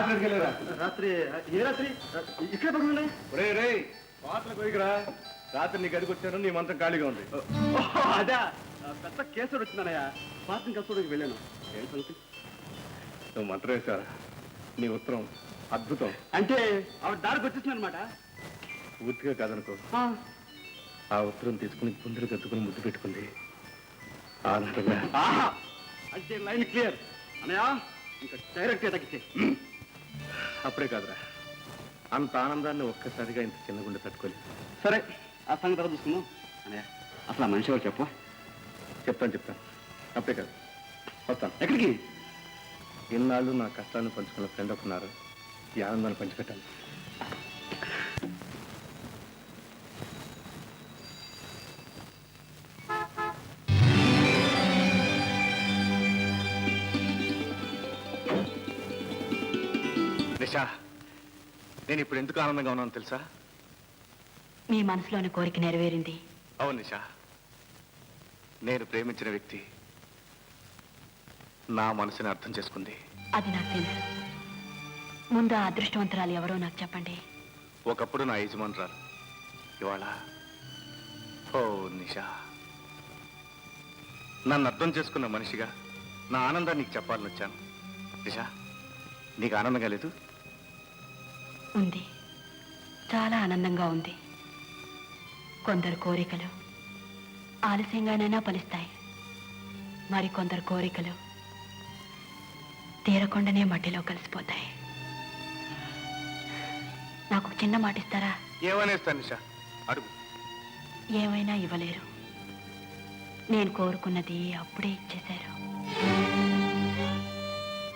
రాత్రికి వెళ్ళరా? రాత్రి ఏ రాత్రి ఇక్కడ పడుకున్నాయి? రే రే పాత్రలు పోయిరా. రాత్రి నీ గదికి వచ్చాను, నీ మంచం ఖాళీగా ఉంది. అదే పెద్ద కేసుడు వచ్చిందనయ్యా. పాత్రని కలుసుకోవడానికి వెళ్ళాను. ఏం సంగతి? నువ్వు మంత్రం వేశారా? నీ ఉత్తరం అద్భుతం. అంటే ఆవిడ దారికి వచ్చేసింది అనమాట. పూర్తిగా కాదనుకో. ఆ ఉత్తరం తీసుకుని గుండెలు కత్తుకుని ముద్దు పెట్టుకుంది ఆనందంగా. అంటే లైన్ క్లియర్ అనయా. ఇంకా డైరెక్ట్ తగ్గితే అప్పుడే కాదురా, అంత ఆనందాన్ని ఒక్కసారిగా ఇంత చిన్న గుండె తట్టుకోలేదు. సరే ఆ సంగతి తర్వాత చూసుకుందాం. అనయా అసలు ఆ మనిషి ఎవరు చెప్పు. చెప్తాను. అప్పుడే కాదు, వస్తాను. ఎక్కడికి? ఇన్నాళ్ళు నా కష్టాన్ని పంచుకున్న ఫ్రెండ్ ఒకన్నారు. ఈ ఆనందాన్ని పంచిపెట్టాను. నిషా, నేను ఇప్పుడు ఎందుకు ఆనందంగా ఉన్నాను తెలుసా? మీ మనసులోని కోరిక నెరవేరింది. అవును నిషా, నేను ప్రేమించిన వ్యక్తి నా మనసుని అర్థం చేసుకుంది. అది నాకు తెలుసు. ముందు ఆ అదృష్టవంతురాలు ఎవరో నాకు చెప్పండి. ఒకప్పుడు నా యజమానురాలు, ఇవాళ ఓ నిషా, నన్ను అర్థం చేసుకున్న మనిషిగా నా ఆనందాన్ని నీకు చెప్పాలని వచ్చాను. నిషా, నీకు ఆనందంగా లేదు? ఉంది, చాలా ఆనందంగా ఉంది. కొందరు కోరికలు ఆలస్యంగానైనా ఫలిస్తాయి. మరి కొందరు కోరికలు తీరకుండానే మట్టిలో కలిసిపోతాయి. నాకు ఒక చిన్న మాట ఇస్తారా? ఏమనేస్తాను నిషా, అడుగు. ఏమైనా ఇవ్వలేరు. నేను కోరుకున్నది అప్పుడే ఇచ్చేశారు.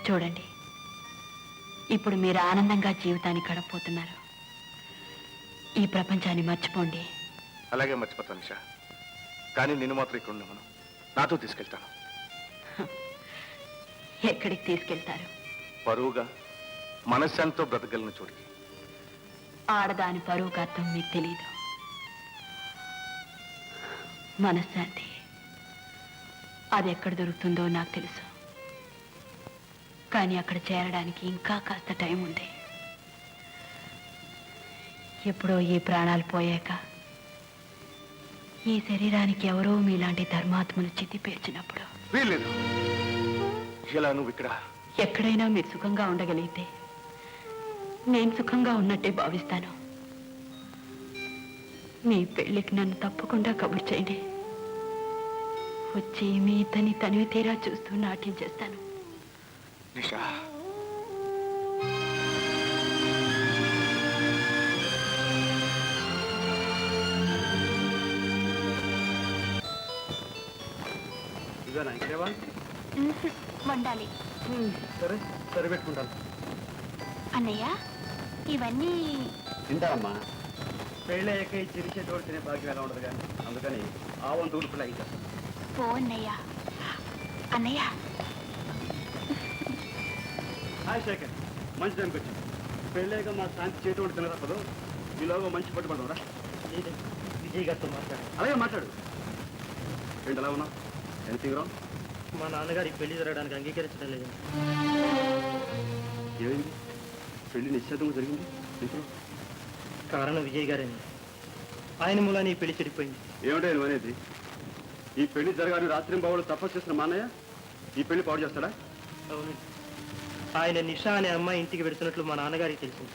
చూడండి, ఇప్పుడు మీరు ఆనందంగా జీవితాన్ని గడపబోతున్నారు. ఈ ప్రపంచాన్ని మర్చిపోండి. అలాగే మర్చిపోతాను నిషా, కానీ నిన్ను మాత్రం ఇక్కడ ఉండమను. నాతో తీసుకెళ్తాను. ఎక్కడికి తీసుకెళ్తారు? పరువుగా మనశ్శాంతితో బ్రతకగలను చోటికి. ఆడదాని పరువుకు అర్థం మీకు తెలియదు. మనశ్శాంతి అది ఎక్కడ దొరుకుతుందో నాకు తెలుసు. కానీ అక్కడ చేరడానికి ఇంకా కాస్త టైం ఉంది. ఎప్పుడో ఈ ప్రాణాలు పోయాక ఈ శరీరానికి ఎవరో మీలాంటి ధర్మాత్మను చితి పేర్చినప్పుడు. వీల్లేదు. ఇలా నువ్వు ఇక్కడ ఎక్కడైనా మీరు సుఖంగా ఉండగలిగితే నేను సుఖంగా ఉన్నట్టే భావిస్తాను. మీ పెళ్లికి నన్ను తప్పకుండా కబురు చేయండి. వచ్చి మీ ఇతని తనివి తీరా చూస్తూ నాట్యం చేస్తాను. నిషా, ఇదేనా ఇంకేవా? వండాలి. సరే సరే పెట్టుకుంటాను. అన్నయ్య ఇవన్నీ తింటారమ్మా. పెళ్ళయ్యాక ఈ చిరిచేటోడు తినే భాగ్యం ఎలా ఉండదు కానీ, అందుకని ఆవం తూర్పులు అయితే. పో అన్నయ్య. అన్నయ్య హాయ్ శేఖర్, మంచి టైంకి వచ్చింది. పెళ్ళాక మా శాంతి చేతోడు తినరాపదు. ఈలోగా మంచి పట్టుబడదాం రా. విజయ్ గారితో మాట్లాడు. అలాగే మాట్లాడు. ఏంటి ఎలా ఉన్నావు? ఎంత తీవ్రం? మా నాన్నగారికి పెళ్లి జరగడానికి అంగీకరించడం లేదు. ఏమైంది? పెళ్లి నిశ్చితంగా జరిగింది. కారణం విజయ్ గారేని. ఆయన మూలాన్ని ఈ పెళ్లి చెడిపోయింది. ఏమిటో నువ్వు అనేది? ఈ పెళ్లి జరగాలని రాత్రి బావులు తపస్సు చేసిన మా అన్నయ్య ఈ పెళ్లి పాడు చేస్తాడా? అవునండి. ఆయన నిషా అనే అమ్మాయి ఇంటికి వెడుతున్నట్లు మా నాన్నగారికి తెలిసింది.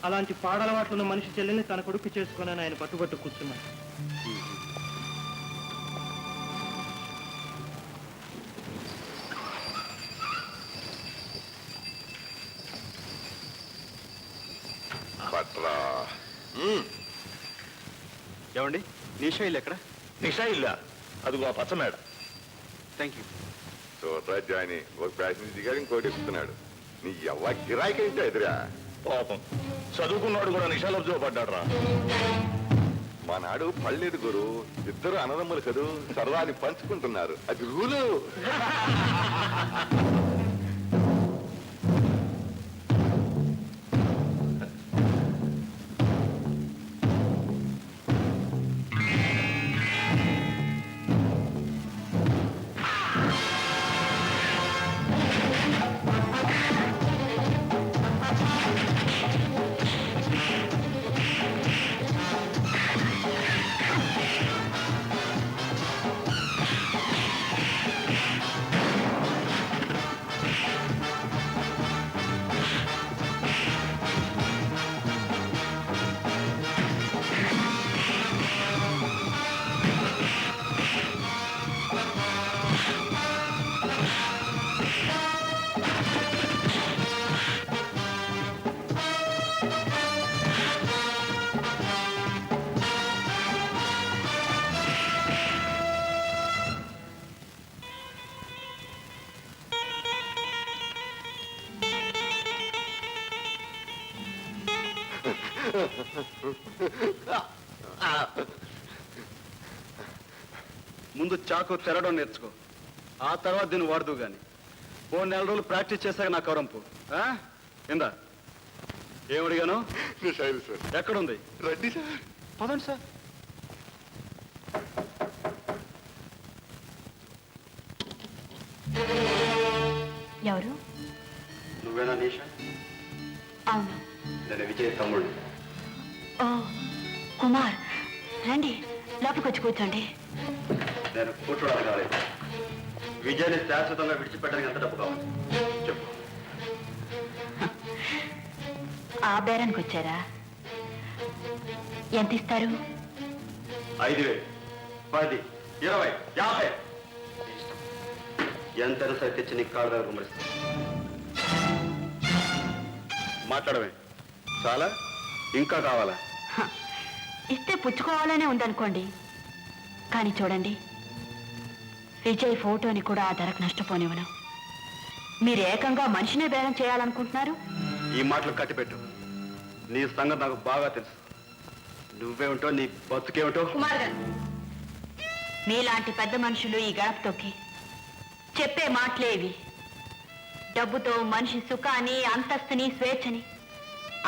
అలాంటి పాడలవాట్లున్న మనిషి చెల్లెల్ని తన కొడుకు చేసుకుని ఆయన పట్టుబట్టు కూర్చున్నాడు. ఏమండి, నిషా ఇల్లు ఎక్కడ? నిషా ఇల్లా? అదిగో ఆ పచ్చ మేడ. Thank you. చూడరా జాయిని, ఒక ప్యాసింజర్ దిగాడు, ఇంకోటి ఎక్కుతున్నాడు. నీ ఎవ్వ గిరాకీ ఏంటో ఎదురా? పాపం చదువుకున్నాడు కూడా నిషాలో పడ్డాడు రా. మా నాడు పళ్ళేదు గురు, ఇద్దరు అన్నదమ్ములు కదూ, సరదాని పంచుకుంటున్నారు. అది రూలు. ముందు చాకు తెరడం నేర్చుకో, ఆ తర్వాత దీన్ని వాడుతూ గాని. ఓ 4 రోజులు ప్రాక్టీస్ చేశాక నా కవరంపు ఇందా. ఏమడిగాను? Missile sir. ఎక్కడుంది? రండి సార్. పదండి సార్. ఎవరు? నువ్వేనా నిషా? అవును. నేను విజయ్ తమ్ముడు. ఓ కుమార్, రండి లోపలికొచ్చి కూర్చోండి. నేను కూర్చోడానికి రాలేదు. విజయాన్ని శాశ్వతంగా విడిచిపెట్టడానికి ఎంత డబ్బు కావాలి చెప్పు. ఆ బేరానికి వచ్చారా? ఎంత ఇస్తారు? 5,000, 10, 20, 50 ఎంతైనా సరే తెచ్చి నీకు కాళ్ళ దగ్గర కుమరిస్తా. మాట్లాడమే చాలా, ఇంకా కావాలా? ఇస్తే పుచ్చుకోవాలనే ఉందనుకోండి, కానీ చూడండి, విజయ్ ఫోటోని కూడా ఆ ధరకు నష్టపోనివ్వను. మీరు ఏకంగా మనిషినే బేరం చేయాలనుకుంటున్నారు. ఈ మాటలు కట్టిపెట్టు. నీ సంగతి నాకు బాగా తెలుసు. నువ్వేమిటో, నీ బతుకేమిటో. కుమార్ గారు, మీలాంటి పెద్ద మనుషులు ఈ గడప తొక్కి చెప్పే మాటలే ఇవి. డబ్బుతో మనిషి సుఖాన్ని, అంతస్తుని, స్వేచ్ఛని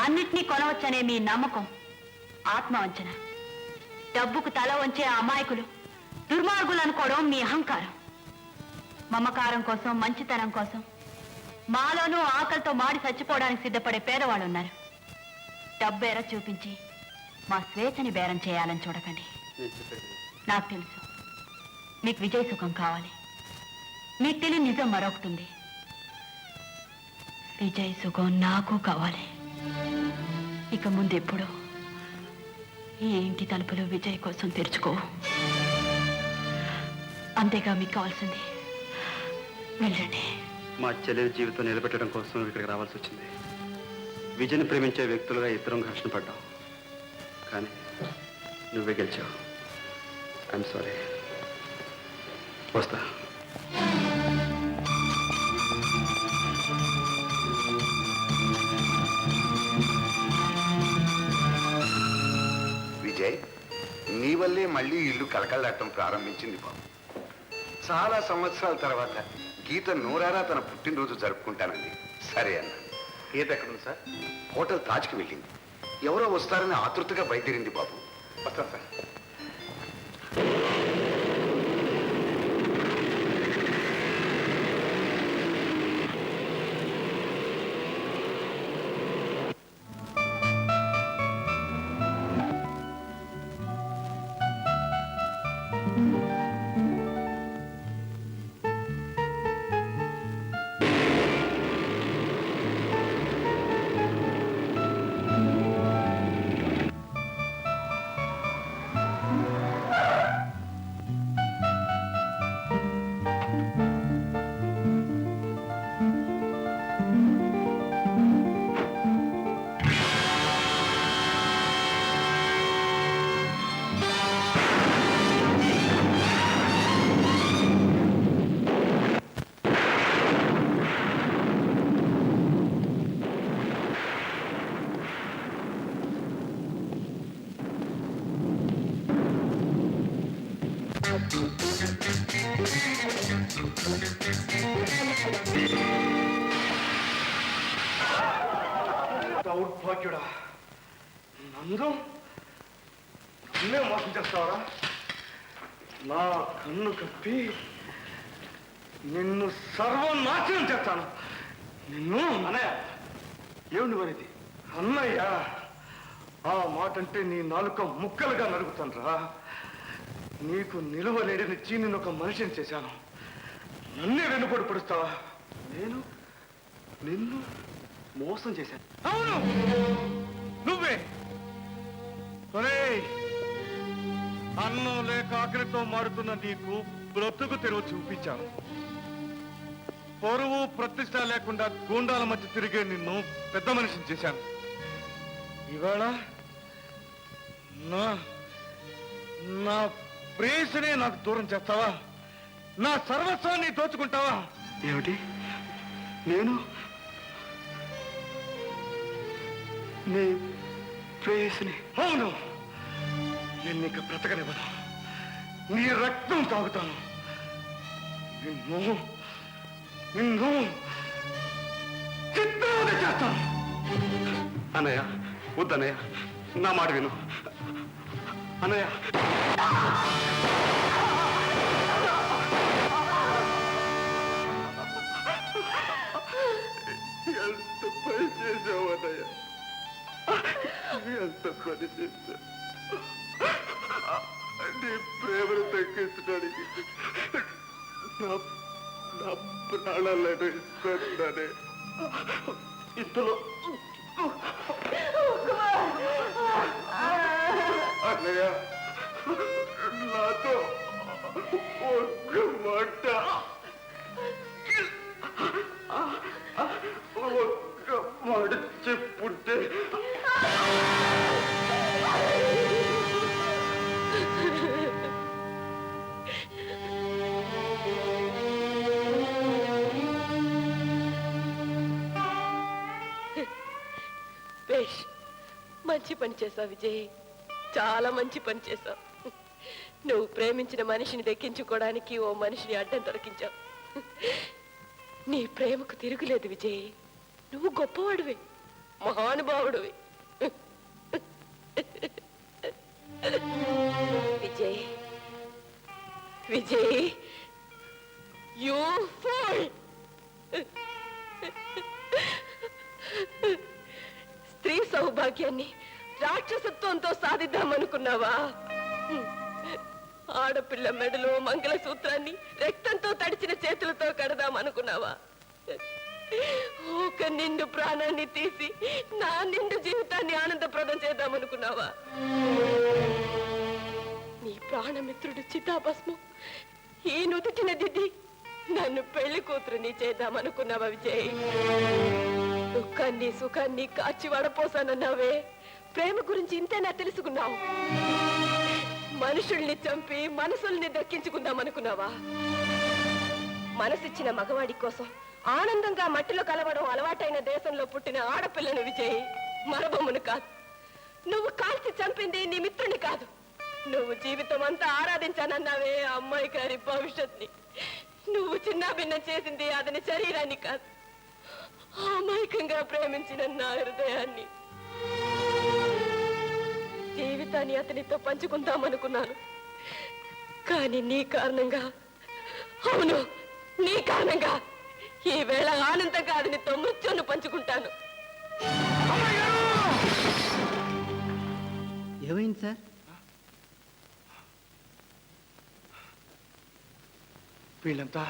అన్నిటినీ కొనవచ్చనే మీ నమ్మకం ఆత్మవంచన. డబ్బుకు తల వంచే అమాయకులు దుర్మార్గులు అనుకోవడం మీ అహంకారం. మమకారం కోసం, మంచితనం కోసం మాలోనూ ఆకలితో మాడి చచ్చిపోవడానికి సిద్ధపడే పేదవాళ్ళు ఉన్నారు. డబ్బు ఎర చూపించి మా స్వేచ్ఛని బేరం చేయాలని చూడకండి. నాకు తెలుసు మీకు విజయ్ సుఖం కావాలి. మీకు తెలియని నిజం మరొకటుంది. విజయ్ సుఖం నాకు కావాలి. ఇక ముందు ఎప్పుడు ఈ ఇంటి తలుపులు విజయ్ కోసం తెరుచుకో. అంతేగా మీకు కావాల్సింది. వెళ్ళండి. మా చెల్లెలి జీవితం నిలబెట్టడం కోసం ఇక్కడికి రావాల్సి వచ్చింది. విజయ్ని ప్రేమించే వ్యక్తులుగా ఇద్దరం ఘర్షణ పడ్డాం, కానీ నువ్వే గెలిచావు. I'm sorry. వస్తా. విజయ్, నీ వల్లే మళ్ళీ ఇల్లు కలకలాడటం ప్రారంభించింది బాబు. చాలా సంవత్సరాల తర్వాత గీత నూరారా తన పుట్టినరోజు జరుపుకుంటానండి. సరే అన్న. గీత ఎక్కడుంది సార్? హోటల్ తాజ్కి వెళ్ళింది. ఎవరో వస్తారని ఆతృతగా బయలుదేరింది బాబు. వస్తాను సార్. దౌర్భాగ్యుడా, నందు నన్నే మోసం చేస్తావరా? నా కన్ను కప్పి నిన్ను సర్వనాశనం చేస్తాను. నిన్ను అన్నయ్య. ఏమిటి మరిది? అన్నయ్య, ఆ మాట అంటే నీ నాలుక ముక్కలుగా నరుగుతాను రా. నీకు నిలువలేడనిచ్చి నిన్ను ఒక మనిషిని చేశాను. నన్నే వెనుపడి పడుస్తావా? నేను నిన్ను మోసం చేశాను. అవును, నువ్వే. అన్నం లేక ఆకలితో మారుతున్న నీకు బ్రతుకు తెరువు చూపించాను. పొరువు ప్రతిష్ట లేకుండా గూండాల మధ్య తిరిగే నిన్ను పెద్ద మనిషిని చేశాను. ఇవాళ నా ప్రేయసినే నాకు దూరం చేస్తావా? నా సర్వస్వాన్ని దోచుకుంటావా? ఏమిటి? నేను ప్రేయసిని? అవును. నేను నీకు బ్రతకనివ్వను. నీ రక్తం తాగుతాను. నిన్ను నిన్ను చిత్రాన్ని చేస్తాను. అన్నయ్య వద్దన్నయ్య, నా మాట విను అన్నయ్య. ఎంత పని చేసావు అన్నయ్య, ఎంత పని చేశావు. నీ ప్రేమను తగ్గించడానికి నా ప్రాణాలను ఇస్తున్నానే. ఇంతలో అన్నయ్య నాతో ఒక్క మాట ఒక్క మాట చెప్పుంటే బేష్, మంచి పని చేశావు విజయ్, చాలా మంచి పని చేశావు. నువ్వు ప్రేమించిన మనిషిని దక్కించుకోవడానికి ఓ మనిషిని అడ్డం తొలగించావు. నీ ప్రేమకు తిరుగులేదు విజయ్, నువ్వు గొప్పవాడివి, మహానుభావుడివి. Vijay Vijay, you fool. స్త్రీ సౌభాగ్యాన్ని రాక్షసత్వంతో సాధిద్దామనుకున్నావా? ఆడపిల్ల మెడలో మంగళసూత్రాన్ని రక్తంతో తడిచిన చేతులతో కడదామనుకున్నావా? ఒక నిండు ప్రాణాన్ని తీసి నా నిండు జీవితాన్ని ఆనందప్రదం చేద్దామనుకున్నావా? నీ ప్రాణమిత్రుడు చితాభస్మం ఈ నుదుటిన దిద్ది నన్ను పెళ్లి కూతురుని చేద్దామనుకున్నావా విజయ్? దుఃఖాన్ని సుఖాన్ని కాచి వడపోసానన్నావే, ప్రేమ గురించి ఇంతేనా తెలుసుకున్నావు? మనుషుల్ని చంపి మనసుల్ని దక్కించుకుందామనుకున్నావా? మనసిచ్చిన మగవాడి కోసం ఆనందంగా మట్టిలో కలవడం అలవాటైన దేశంలో పుట్టిన ఆడపిల్లను విజయ్, మరబొమ్మను కాదు. నువ్వు కాల్చి చంపింది నీ మిత్రుని కాదు, నువ్వు జీవితం అంతా ఆరాధించానన్నావే ఆ అమ్మాయి గారి భవిష్యత్ని. నువ్వు చిన్న భిన్నం చేసింది అతని శరీరాన్ని కాదు, అమాయకంగా ప్రేమించిన నా హృదయాన్ని. జీవితాన్ని అతనితో పంచుకుందామనుకున్నాను, కానీ నీ కారణంగా, అవును నీ కారణంగా ఈ వేళ ఆనందంగా అతనితో మృత్యును పంచుకుంటాను. ఏమైంది సార్? వీళ్ళంతా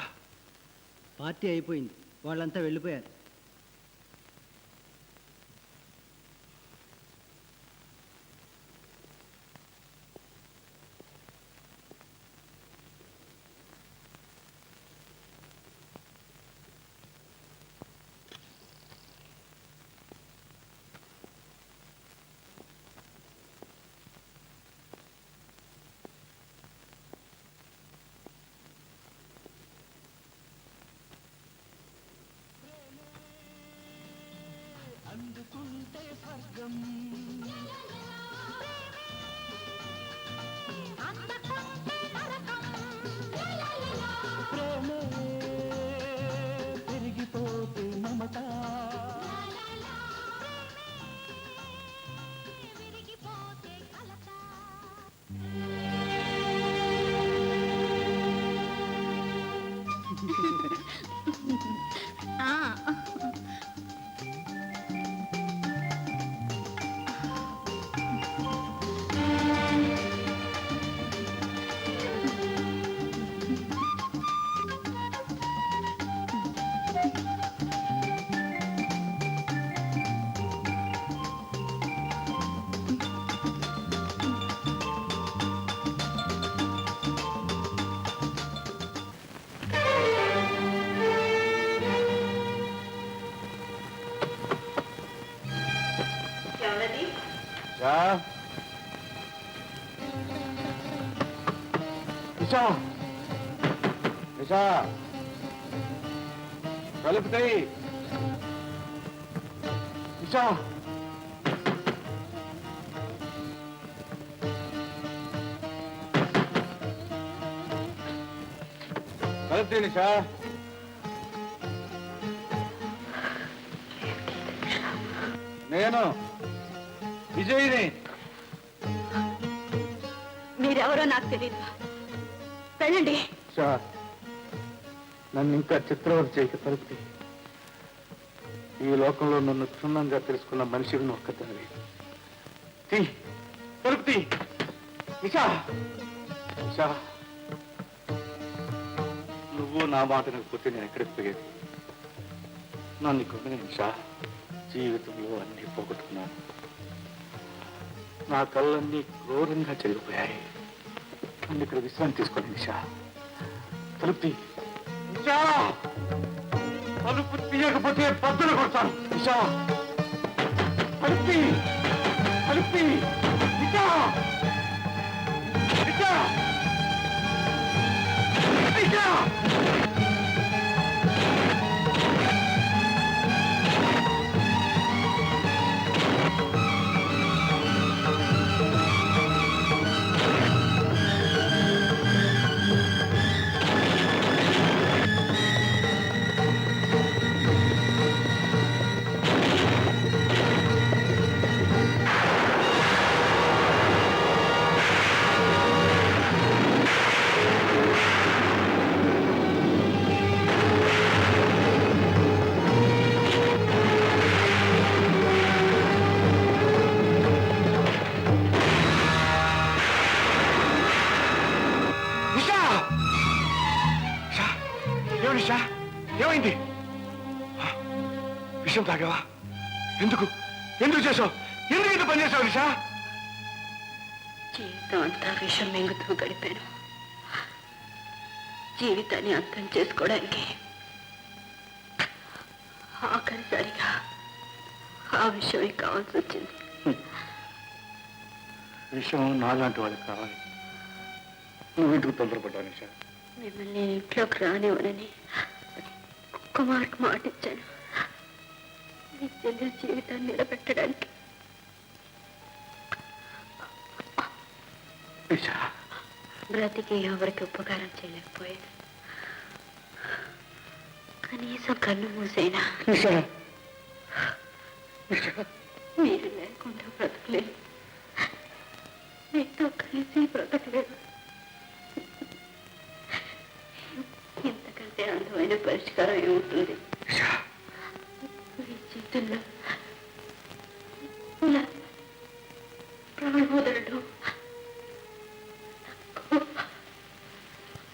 పార్టీ అయిపోయింది, వాళ్ళంతా వెళ్ళిపోయారు. అందుకుంటే స్వర్గం, ప్రేమే పెరిగిపోతే మమత, కలుపుతాయి. నమస్తే నిషా. నేను విజయ్ని. మీరెవరో నాకు తెలియదు. వెళ్ళండి. నన్ను ఇంకా చిత్రవత చేయక తలుపుతి. ఈ లోకంలో నన్ను క్షుణ్ణంగా తెలుసుకున్న మనిషిని ఒక్కదాన్ని తలుపుతి. నిషా, నిషా, నువ్వు నా మాట వినకపోతే నేను ఎక్కడికి పోయేది? నన్ను ఇక్కడ నిషా, జీవితంలో అన్నీ పోగొట్టుకున్నాను. నా కళ్ళన్నీ క్రూరంగా చెరిగిపోయాయి. నన్ను ఇక్కడ విశ్రాంతి తీసుకోండి నిషా. తలుపు నిషా, తలుపు తీయకపోతే పద్దులు కొడతాను. నిషా, తలుపు తలుపు నిషా, నిషా, నిషా. ఏమైంది? విషయం తాగావా? ఎందుకు ఎందుకు చేసావు? ఎందుకు ఇంత పని చేసావు నిషా? జీవితం అంతా విషం మింగుతూ గడిపాను. జీవితాన్ని అర్థం చేసుకోవడానికి ఆఖరిసరిగా ఆ విషయమే కావాల్సి వచ్చింది. విషయం నాలాంటి వాళ్ళకి కావాలి. నువ్వు ఇంటికి తొందరపడ్డావు నిషా. మిమ్మల్ని ఇంట్లోకి రానివ్వనని ఒక్క మాట ఇచ్చాను. మీ చెల్లెల జీవితాన్ని నిలబెట్టడానికి. బ్రతికి ఎవరికి ఉపకారం చేయలేకపోయాను. కనీసం కన్ను మూసైనా మీరు లేకుండా బ్రతకలేదు. మీతో కలిసి బ్రతకలేదు. ఇంతకంటే అందమైన పరిష్కారం ఏముంటుంది? మీ చేతుల్లో ఇలా ప్రాణం వదలడం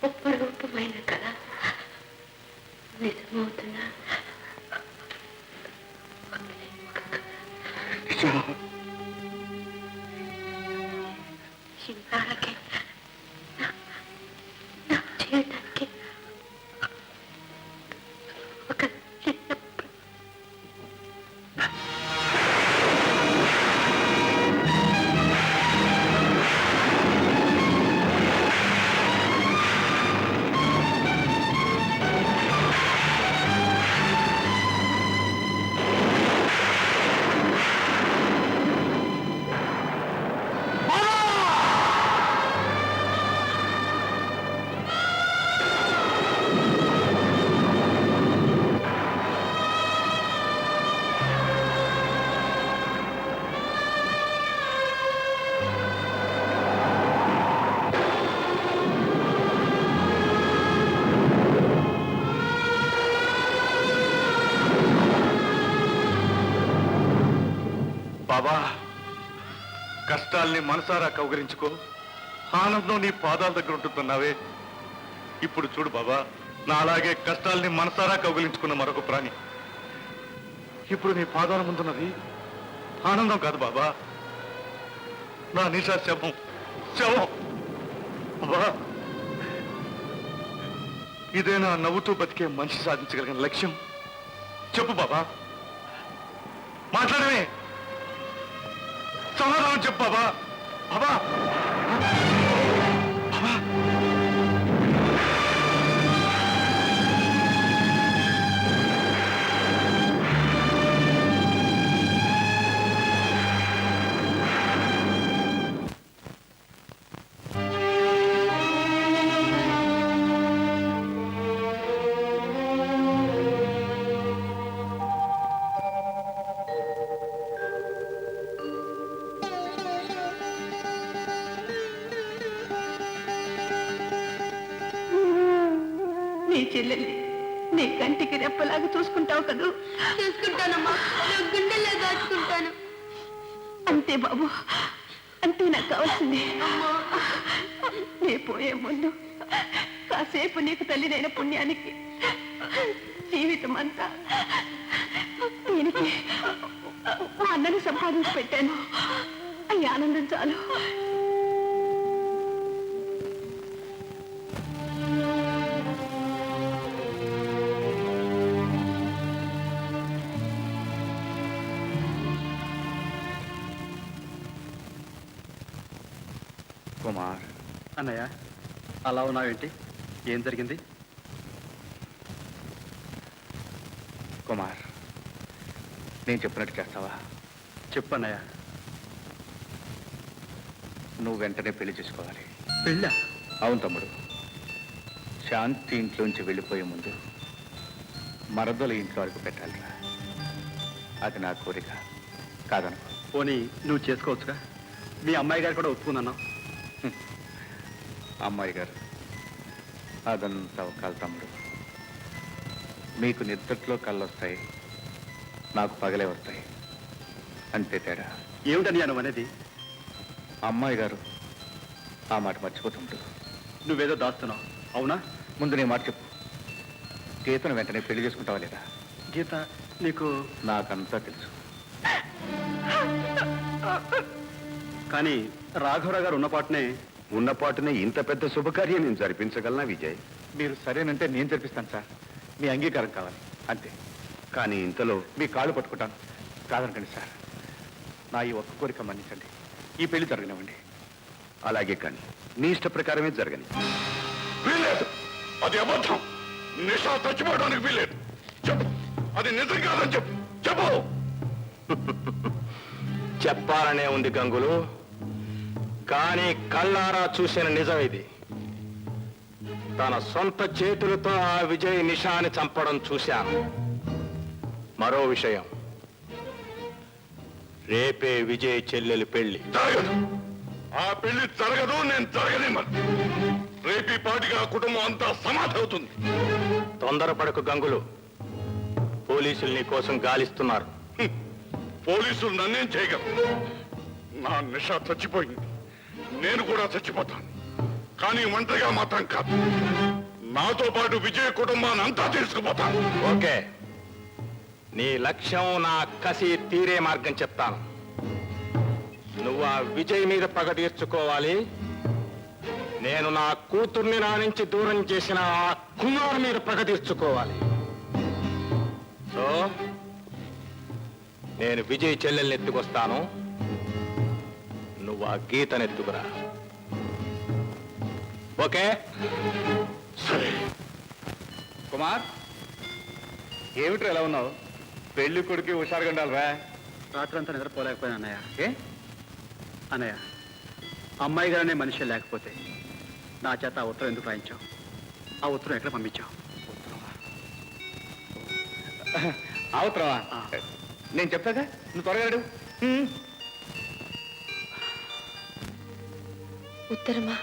అపరూపమైన కళ నిజమవుతున్నా చిన్నాళ్ళకి చేయడానికి ఒక చిన్న బాబా, కష్టాల్ని మనసారా కౌగరించుకో, ఆనందం నీ పాదాల దగ్గర ఉంటుందన్నావే. ఇప్పుడు చూడు బాబా, నా అలాగే కష్టాల్ని మనసారా కౌగిలించుకున్న మరొక ప్రాణి ఇప్పుడు నీ పాదాల ముందున్నది ఆనందం కాదు బాబా, నా నిషా శవం. శవం బాబా, ఇదేనా నవ్వుతూ బతికే మనిషి సాధించగలిగిన లక్ష్యం? చెప్పు బాబా, మాట్లాడమే, సమాధానం చెప్పు బాబా. బాబా, బాబా, చెల్లెల్ని నీ కంటికి రెప్పలాగా చూసుకుంటావు కదూ? చూసుకుంటానమ్మా, గుండెల్లో దాచుకుంటాను. అంతే బాబు, అంతే నాకు కావాల్సింది. నీ పోయే ముందు కాసేపు నీకు తల్లిదైన పుణ్యానికి జీవితం అంతా దీనికి మా అన్నని సంపాదించి పెట్టాను. ఈ ఆనందం చాలు. కుమార్, అన్నయ్య అలా ఉన్నావేంటి? ఏం జరిగింది? కుమార్, నేను చెప్పినట్టు చేస్తావా? చెప్పన్నయ్య. నువ్వు వెంటనే పెళ్లి చేసుకోవాలి. పెళ్ళా? అవును తమ్ముడు. శాంతి ఇంట్లోంచి వెళ్ళిపోయే ముందు మరదల ఇంట్లో వరకు పెట్టాలిరా. అది నా కోరిక, కాదనుకో. పోనీ నువ్వు చేసుకోవచ్చుగా? మీ అమ్మాయి గారు కూడా ఒప్పుకుందన్నావు. అమ్మాయి గారు అదంతా ఒక తమ్ముడు. మీకు నిద్రలో కళ్ళొస్తాయి, నాకు పగలే వస్తాయి, అంతే తేడా. ఏమిటని నువ్వు అనేది? అమ్మాయి గారు ఆ మాట మర్చిపోతుంటు. నువ్వేదో దాస్తున్నావు, అవునా? ముందు నీ మాట చెప్పు. గీతను వెంటనే పెళ్లి చేసుకుంటావా లేదా? గీత నీకు? నాకంతా తెలుసు. కానీ రాఘవరావు గారు ఉన్నపాటునే ఇంత పెద్ద శుభకార్యం నేను జరిపించగలనా విజయ్? మీరు సరేనంటే నేను జరిపిస్తాను సార్. మీ అంగీకారం కావాలి అంతే. కానీ ఇంతలో మీ కాళ్ళు పట్టుకుంటాను, కాదనకండి సార్. నా ఈ ఒక్క కోరిక మన్నించండి, ఈ పెళ్లి జరగనివ్వండి. అలాగే కానీ నీ ఇష్ట ప్రకారమే జరగని. వీల్లేదు, అది అబద్ధం. నిషా చచ్చిపోవడానికి వీల్లేదు. చెప్పు, అది నిజం కాదని చెప్పు. చెప్పు. చెప్పాలనే ఉంది గంగులు, కానీ కళ్ళారా చూసిన నిజం ఇది. తన సొంత చేతులతో ఆ విజయ్ నిషాని చంపడం చూశాను. మరో విషయం, రేపే విజయ్ చెల్లెలి పెళ్లి. జరగదు, ఆ పెళ్లి జరగదు. నేను జరగనివ్వను. రేపీ పాటిగా కుటుంబం అంతా సమాధి అవుతుంది. తొందరపడకు గంగులు, పోలీసులు నీ కోసం గాలిస్తున్నారు. పోలీసులు నన్నేం చేయగలరు? నా నిషా చచ్చిపోయింది, నేను కూడా చచ్చిపోతాను. కానీ ఒంటరిగా మాత్రం కాదు, నాతో పాటు విజయ కుటుంబాన్ని అంతా తీసుకుపోతాను. ఓకే, నీ లక్ష్యం నా కసి తీరే మార్గం చెప్తాను. నువ్వు ఆ విజయ్ మీద పగ తీర్చుకోవాలి. నేను నా కూతుర్ని నా నుంచి దూరం చేసిన ఆ కుమార్ మీద పగ తీర్చుకోవాలి. సో నేను విజయ్ చెల్లెల్ని ఎత్తుకొస్తాను, నువ్వు ఆ గీతను ఎత్తుకురా. ఓకే? సరే. కుమార్, ఏమిట్రా ఎలా ఉన్నావు? పెళ్లి కొడుకు హుషారుగా ఉండాలిరా. రాత్రంతా నిద్రపోలేకపోయాను అన్నయ్య. ఏ అన్నయ్య, అమ్మాయి గారు అనే మనిషి లేకపోతే నా చేత ఆ ఉత్తరం ఎందుకు రాయించావు? ఆ ఉత్తరం ఎక్కడ పంపించావు? అవసరమా? ఆ. నేను చెప్తాగా, నువ్వు త్వరగా అడుగు. ఉత్తరమా?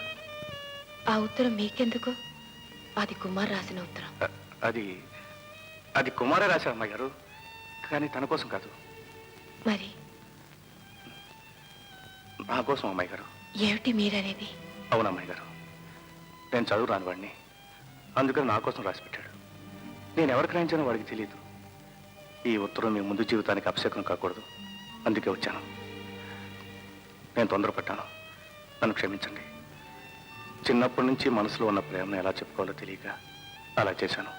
ఆ ఉత్తరం మీకెందుకు? అది కుమార్ రాసిన ఉత్తరం. అది కుమారే రాశారు అమ్మాయి గారు, కానీ తన కోసం కాదు, మరి నా కోసం అమ్మాయి గారు. ఏమిటి మీరనేది? అవును అమ్మాయి గారు, నేను చదువు రాని వాడిని, అందుకని నా కోసం రాసి పెట్టాడు. నేను ఎవరికి రాయించానో వాడికి తెలియదు. ఈ ఉత్తరం మీ ముందు జీవితానికి అపశకునం కాకూడదు, అందుకే వచ్చాను. నేను తొందరపడ్డాను, నన్ను క్షమించండి. చిన్నప్పటి నుంచి మనసులో ఉన్న ప్రేమను ఎలా చెప్పుకోవాలో తెలియక అలా చేశాను.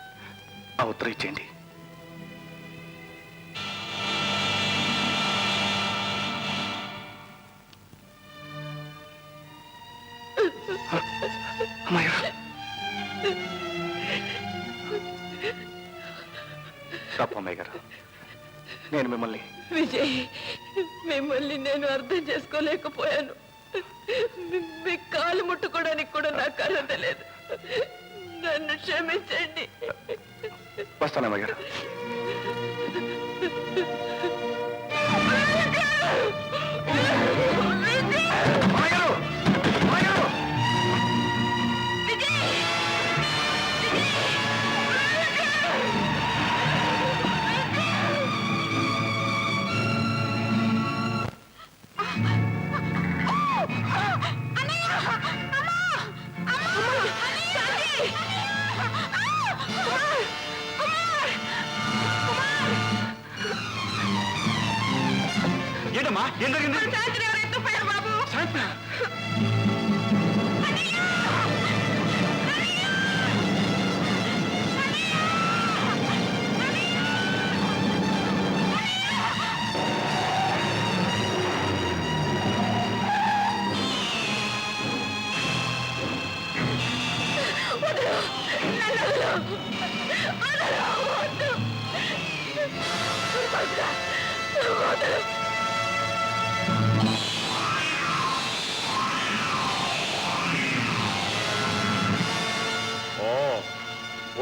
ఆ ఉత్తరం ఇచ్చేయండి. అమ్మాయి గారు, తప్పు అమ్మాయి గారు, నేను మిమ్మల్ని విజయ్, మిమ్మల్ని నేను అర్థం చేసుకోలేకపోయాను. మీ కాలు ముట్టుకోవడానికి కూడా నాకు అర్హత లేదు. నన్ను క్షమించండి. వస్తాను అమ్మాయి గారు. శాంతిని ఎవరు ఎత్తుపోయారు బాబు.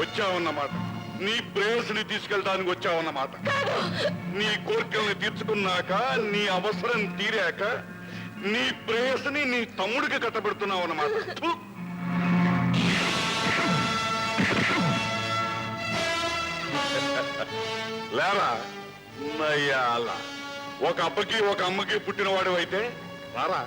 వచ్చావన్నమాట. నీ ప్రేయస్ని తీసుకెళ్ళడానికి వచ్చావన్నమాట. నీ కోరికల్ని తీర్చుకున్నాక, నీ అవసరం తీరాక, నీ ప్రేయస్ని నీ తమ్ముడికి కట్టబెడుతున్నావు అన్నమాట. లేరా నయ్యాల, ఒక అబ్బకి ఒక అమ్మకి పుట్టినవాడు అయితే రారా.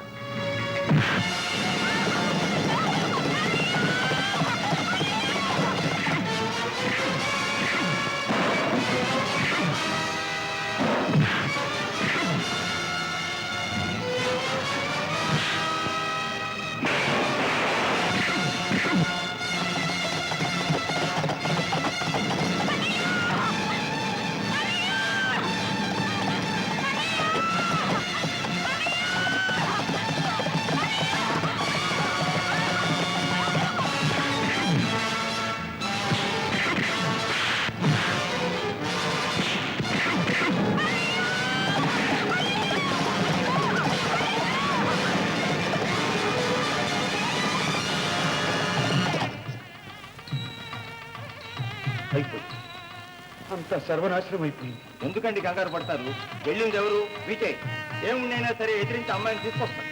అయిపోయింది, అంత సర్వనాశనం అయిపోయింది. ఎందుకండి కంగారు పడతారు? వెళ్ళింది ఎవరు? విజయ్. ఏముండైనా సరే ఎదిరించి అమ్మాయిని తీసుకొస్తాను.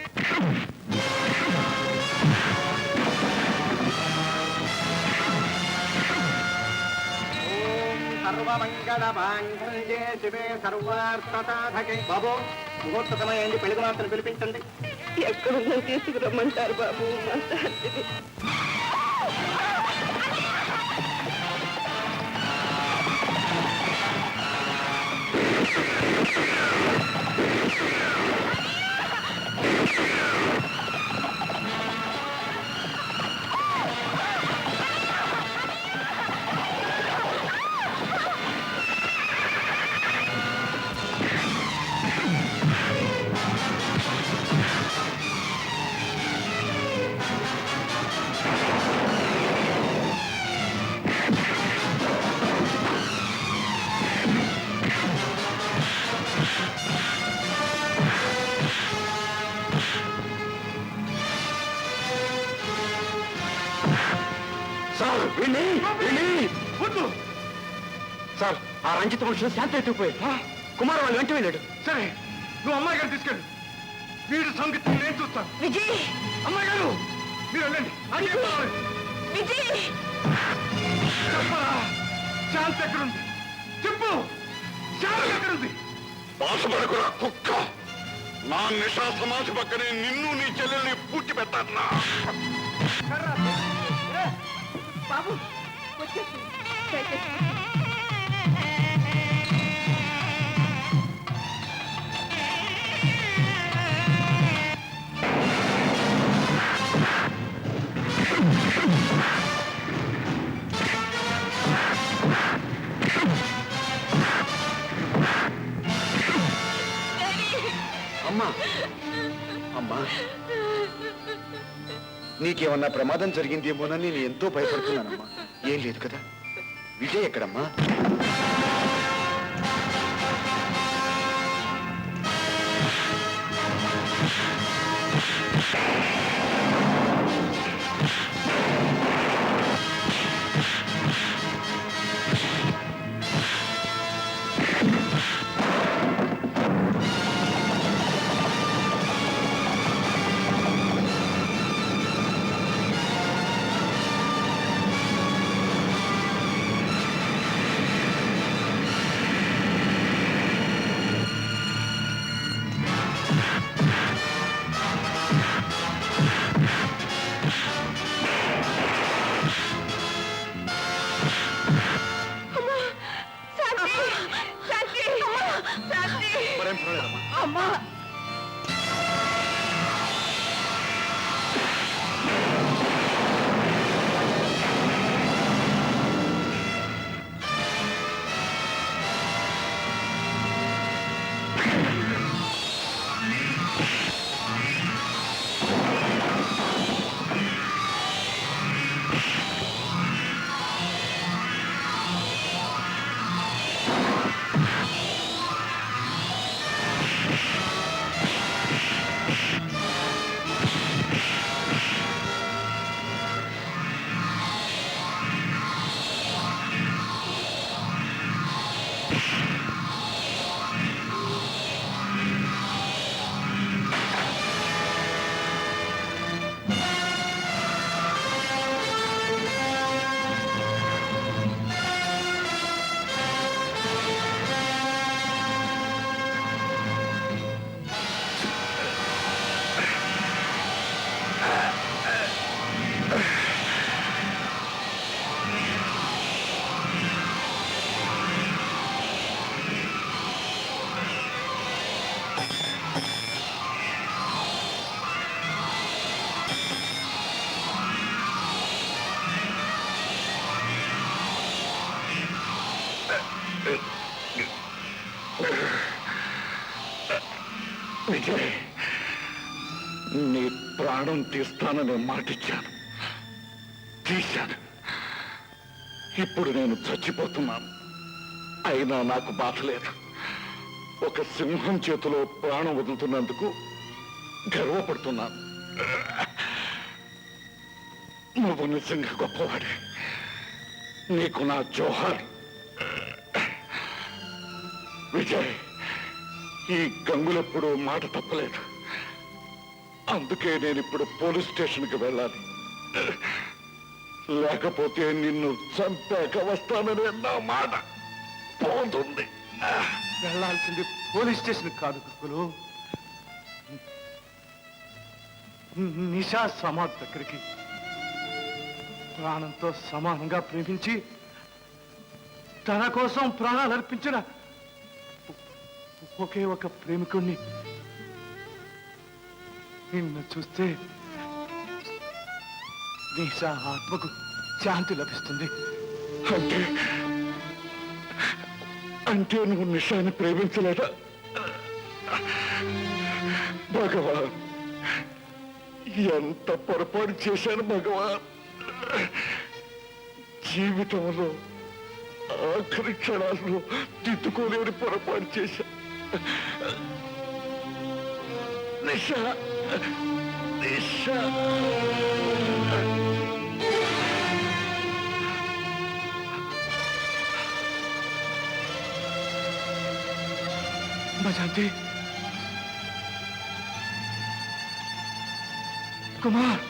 బాబు, ముహూర్త సమయం అయింది, పెళ్లి మాత్రం పిలిపించండి. ఎక్కడున్నా తీసుకురమ్మంటారు బాబు మా శాంతిని. సార్, వద్దు సార్. ఆ రంజిత మనుషులు శాంతి ఎత్తుకుపోయి కుమార్ వాళ్ళు వెంట వెళ్ళాడు. సరే, నువ్వు అమ్మాయి గారు తీసుకెళ్ళు. వీడు సంగతి నేను చూస్తాను. విజయ్, అమ్మాయి గారు మీరు వెళ్ళండి. అది విజయ్, చెప్పరా, శాంతి ఎక్కడుంది? చెప్పు, శాంతి ఎక్కడుంది? బాధపడకురా కుక్క. నా నిషా సమాధి పక్కనే నిన్ను నీ చెల్లెల్ని పూడ్చి పెట్టాను. బాబు వచ్చేసి అమ్మా, అమ్మా, నీకేమన్నా ప్రమాదం జరిగిందేమోనని నేను ఎంతో భయపడుతున్నానమ్మా. ఏం లేదు కదా? విజయ్ ఎక్కడమ్మా? విజయ్, నీ ప్రాణం తీస్తానని మాటిచ్చాను, తీశాను. ఇప్పుడు నేను చచ్చిపోతున్నాను. అయినా నాకు బాధ లేదు. ఒక సింహం చేతిలో ప్రాణం వదులుతున్నందుకు గర్వపడుతున్నాను. నువ్వు నిజంగా గొప్పవాడి. నీకు నా జోహార్. విజయ్, ఈ గంగులెప్పుడు మాట తప్పలేదు. అందుకే నేను ఇప్పుడు పోలీస్ స్టేషన్కి వెళ్ళాలి. లేకపోతే నిన్ను చంపాక వస్తానని నా మాట పోతుంది. వెళ్ళాల్సింది పోలీస్ స్టేషన్ కాదు కుక్కులు, నిషా సమాధి దగ్గరికి. ప్రాణంతో సమానంగా ప్రేమించి తన కోసం ప్రాణాలు అర్పించిన ఒకే ఒక ప్రేమికుణ్ణి నిన్ను చూస్తే నిషా ఆత్మకు శాంతి లభిస్తుంది. అంటే అంటే నువ్వు నిషాని ప్రేమించలేదా? భగవాన్, ఎంత పొరపాటు చేశాను భగవాన్. జీవితంలో ఆఖరి క్షణాల్లో దిద్దుకోలేని పొరపాటు చేశా. నిషా, నిషా. భజంతి, కుమార్,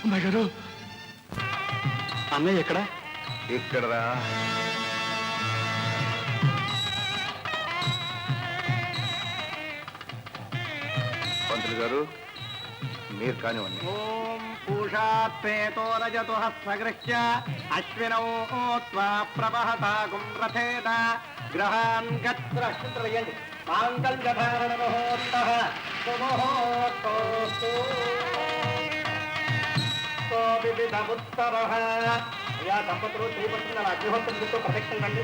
అమ్మాయి గారు. అన్నయ్య ఎక్కడ? ఇక్కడరా. పంతులు గారు, మీరు కానివ్వండి. ఓం పూషాత్రేతో రజతో హస్తగృహ్య అశ్వినో త్వా ప్రవహతాగుం రథేన గ్రహాన్ గత్రయండి మాంగళ్యధారణ ముహూర్తః సుముహూర్తోస్తు వివిధముత్తరః. అయ్యా దంపతులు శ్రీపత్రుల అగ్నిహోత్రులతో ప్రదక్షిణండి.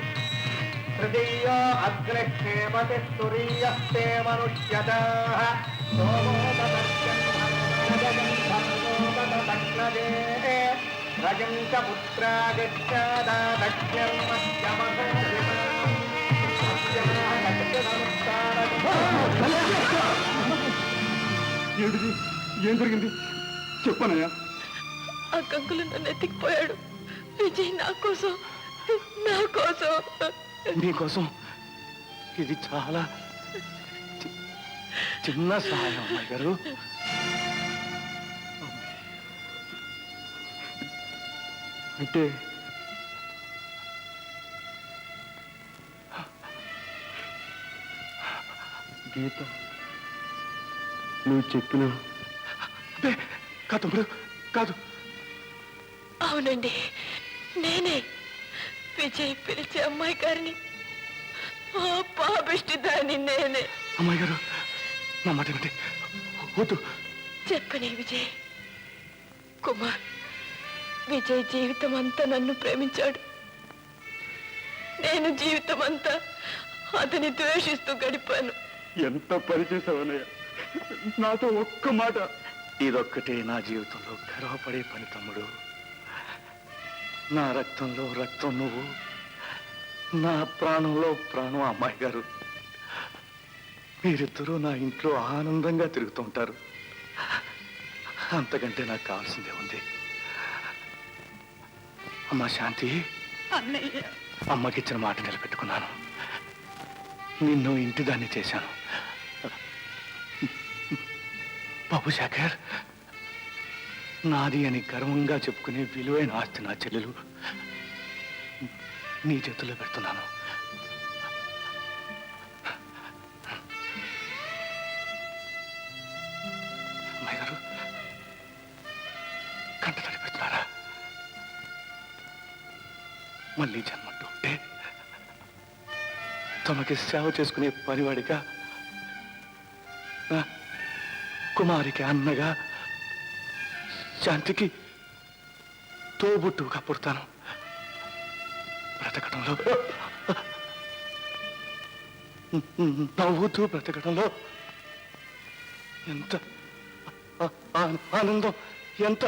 తృతీయ అగ్నిక్షేపతి తురీయస్తే మనుష్యతాః రజంచ ఏంటిది? ఏం జరిగింది చెప్పనయ్యా. ఆ కంకులు నన్ను ఎత్తికిపోయాడు. విజయ్ నా కోసం, నా కోసం. మీకోసం ఇది చాలా చిన్న సహాయం అమ్మాయి గారు. అంటే గీత నువ్వు చెప్పిన కాదు తమ్ముడు, కాదు. అవునండి, నేనే విజయ్ పిలిచే అమ్మాయి గారిని, ఆ పాపిష్టి దాన్ని నేనే. అమ్మాయి గారు, నా మాట ఏమిటి? వద్దు. చెప్పని విజయ్. కుమార్, విజయ్ జీవితం అంతా నన్ను ప్రేమించాడు. నేను జీవితం అంతా అతని ద్వేషిస్తూ గడిపాను. ఎంత పని చేసావనయ్య, నాతో ఒక్క మాట. ఇదొక్కటే నా జీవితంలో గర్వపడే పని తమ్ముడు. నా రక్తంలో రక్తం నువ్వు, నా ప్రాణంలో ప్రాణం అమ్మాయి గారు. మీరిద్దరూ నా ఇంట్లో ఆనందంగా తిరుగుతూ ఉంటారు. అంతకంటే నాకు కావాల్సిందే ఉంది. అమ్మా శాంతి, అన్నయ్య, అమ్మకిచ్చిన మాట నిలబెట్టుకున్నాను. నిన్ను ఇంటిదాన్ని చేశాను. బాబు శేఖర్, నాది అని గర్వంగా చెప్పుకునే విలువైన ఆస్తి నా చెల్లెలు నీ చేతుల్లో పెడుతున్నాను. అమ్మాయి గారు, కంట తడి పెడుతున్నారా? మళ్ళీ జన్మంటూ ఉంటే తమకి సేవ చేసుకునే పనివాడిగా, కుమారికి అన్నగా, శాంతికి తోబుట్టుగా పుడతాను. బ్రతకడంలో నవ్వుతూ బ్రతకడంలో ఎంత ఆనందం, ఎంత